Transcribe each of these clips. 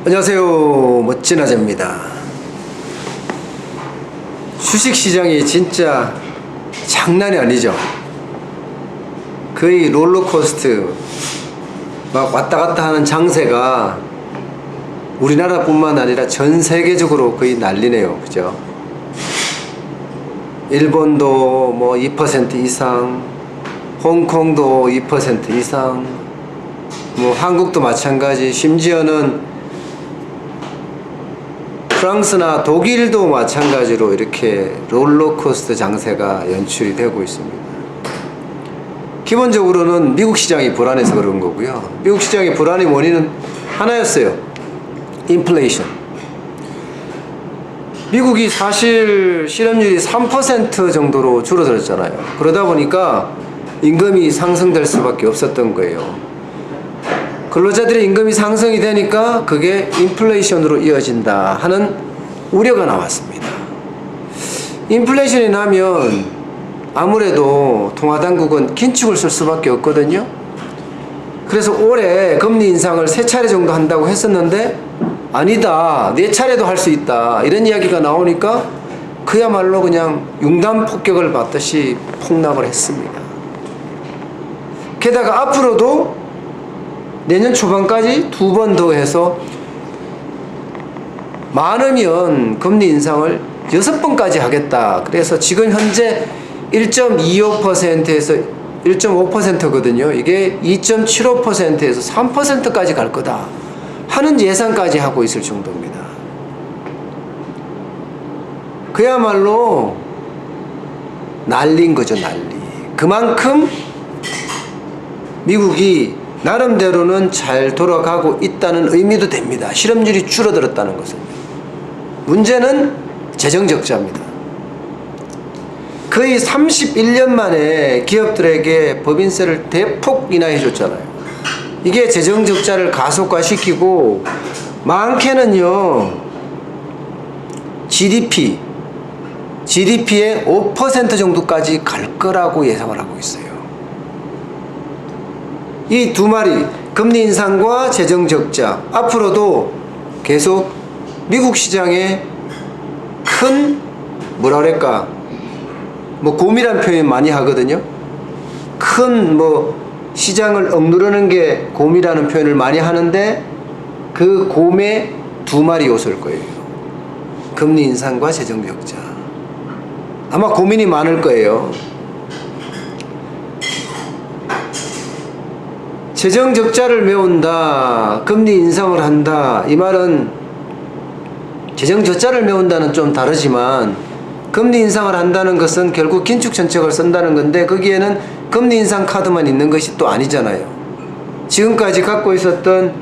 안녕하세요. 멋진 아재입니다. 주식시장이 진짜 장난이 아니죠. 거의 롤러코스터 막 왔다갔다 하는 장세가 우리나라뿐만 아니라 전 세계적으로 거의 난리네요. 그죠? 일본도 뭐 2% 이상, 홍콩도 2% 이상, 뭐 한국도 마찬가지, 심지어는 프랑스나 독일도 마찬가지로 이렇게 롤러코스터 장세가 연출이 되고 있습니다. 기본적으로는 미국 시장이 불안해서 그런 거고요. 미국 시장의 불안의 원인은 하나였어요. 인플레이션. 미국이 사실 실업률이 3% 정도로 줄어들었잖아요. 그러다 보니까 임금이 상승될 수밖에 없었던 거예요. 근로자들의 임금이 상승이 되니까 그게 인플레이션으로 이어진다 하는 우려가 나왔습니다. 인플레이션이 나면 아무래도 통화당국은 긴축을 쓸 수밖에 없거든요. 그래서 올해 금리 인상을 3차례 정도 한다고 했었는데 아니다, 4차례도 할 수 있다 이런 이야기가 나오니까 그야말로 그냥 융단 폭격을 받듯이 폭락을 했습니다. 게다가 앞으로도 내년 초반까지 2번 더 해서 많으면 금리 인상을 6번까지 하겠다. 그래서 지금 현재 1.25%에서 1.5%거든요. 이게 2.75%에서 3%까지 갈 거다 하는 예상까지 하고 있을 정도입니다. 그야말로 난리인 거죠, 난리. 그만큼 미국이 나름대로는 잘 돌아가고 있다는 의미도 됩니다. 실업률이 줄어들었다는 것은. 문제는 재정적자입니다. 거의 31년 만에 기업들에게 법인세를 대폭 인하해 줬잖아요. 이게 재정적자를 가속화시키고 많게는요 GDP의 5% 정도까지 갈 거라고 예상을 하고 있어요. 이 두 마리, 금리 인상과 재정 적자, 앞으로도 계속 미국 시장에 큰 뭐라 그럴까, 뭐 곰이란 표현 많이 하거든요. 큰 뭐 시장을 억누르는 게 곰이라는 표현을 많이 하는데 그 곰의 두 마리 요소일 거예요. 금리 인상과 재정 적자. 아마 고민이 많을 거예요. 재정 적자를 메운다, 금리 인상을 한다, 이 말은 재정 적자를 메운다는 좀 다르지만 금리 인상을 한다는 것은 결국 긴축 정책을 쓴다는 건데 거기에는 금리 인상 카드만 있는 것이 또 아니잖아요. 지금까지 갖고 있었던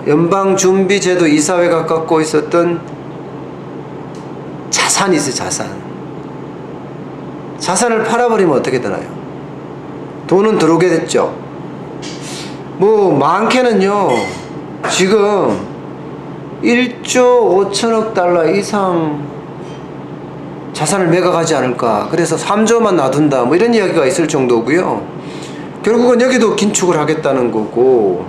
연방준비제도 이사회가 갖고 있었던 자산이 있어요. 자산을 팔아버리면 어떻게 되나요? 돈은 들어오게 됐죠. 뭐 많게는요 지금 1조 5천억 달러 이상 자산을 매각하지 않을까, 그래서 3조만 놔둔다 뭐 이런 이야기가 있을 정도고요. 결국은 여기도 긴축을 하겠다는 거고,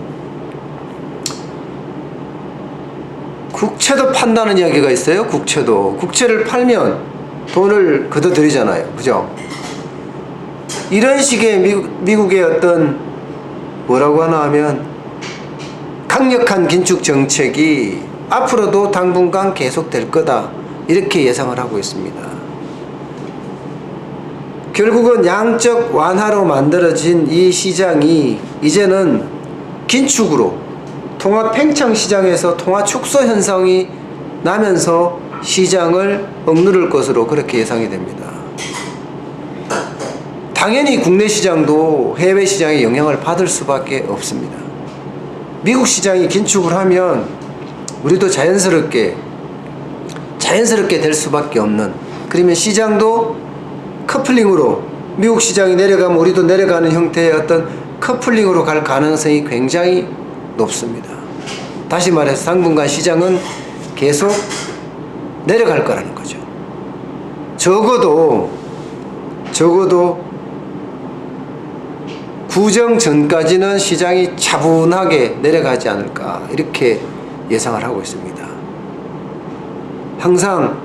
국채도 판다는 이야기가 있어요. 국채를 팔면 돈을 걷어들이잖아요. 그죠? 이런 식의 미국의 어떤 뭐라고 하나 하면 강력한 긴축 정책이 앞으로도 당분간 계속될 거다 이렇게 예상을 하고 있습니다. 결국은 양적 완화로 만들어진 이 시장이 이제는 긴축으로 통화 팽창 시장에서 통화 축소 현상이 나면서 시장을 억누를 것으로 그렇게 예상이 됩니다. 당연히 국내 시장도 해외 시장에 영향을 받을 수밖에 없습니다. 미국 시장이 긴축을 하면 우리도 자연스럽게 될 수밖에 없는, 그러면 시장도 커플링으로, 미국 시장이 내려가면 우리도 내려가는 형태의 어떤 커플링으로 갈 가능성이 굉장히 높습니다. 다시 말해서 당분간 시장은 계속 내려갈 거라는 거죠. 적어도 부정 전까지는 시장이 차분하게 내려가지 않을까 이렇게 예상을 하고 있습니다. 항상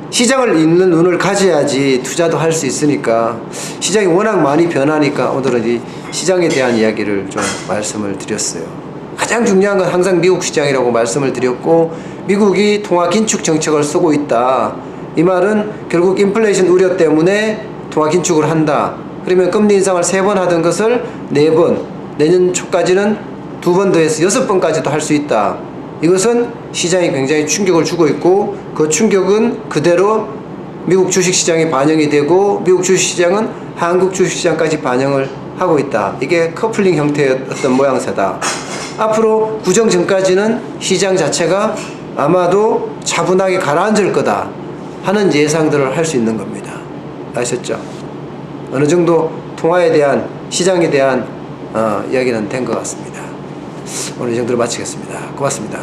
시장을 읽는 눈을 가져야지 투자도 할 수 있으니까 시장이 워낙 많이 변하니까 오늘은 이 시장에 대한 이야기를 좀 말씀을 드렸어요. 가장 중요한 건 항상 미국 시장이라고 말씀을 드렸고, 미국이 통화 긴축 정책을 쓰고 있다. 이 말은 결국 인플레이션 우려 때문에 통화 긴축을 한다. 그러면 금리 인상을 3번 하던 것을 4번, 내년 초까지는 2번 더해서 6번까지도 할 수 있다. 이것은 시장이 굉장히 충격을 주고 있고, 그 충격은 그대로 미국 주식시장에 반영이 되고, 미국 주식시장은 한국 주식시장까지 반영을 하고 있다. 이게 커플링 형태의 어떤 모양새다. 앞으로 구정 전까지는 시장 자체가 아마도 차분하게 가라앉을 거다 하는 예상들을 할 수 있는 겁니다. 아셨죠? 어느 정도 통화에 대한, 시장에 대한 이야기는 된 것 같습니다. 오늘 이 정도로 마치겠습니다. 고맙습니다.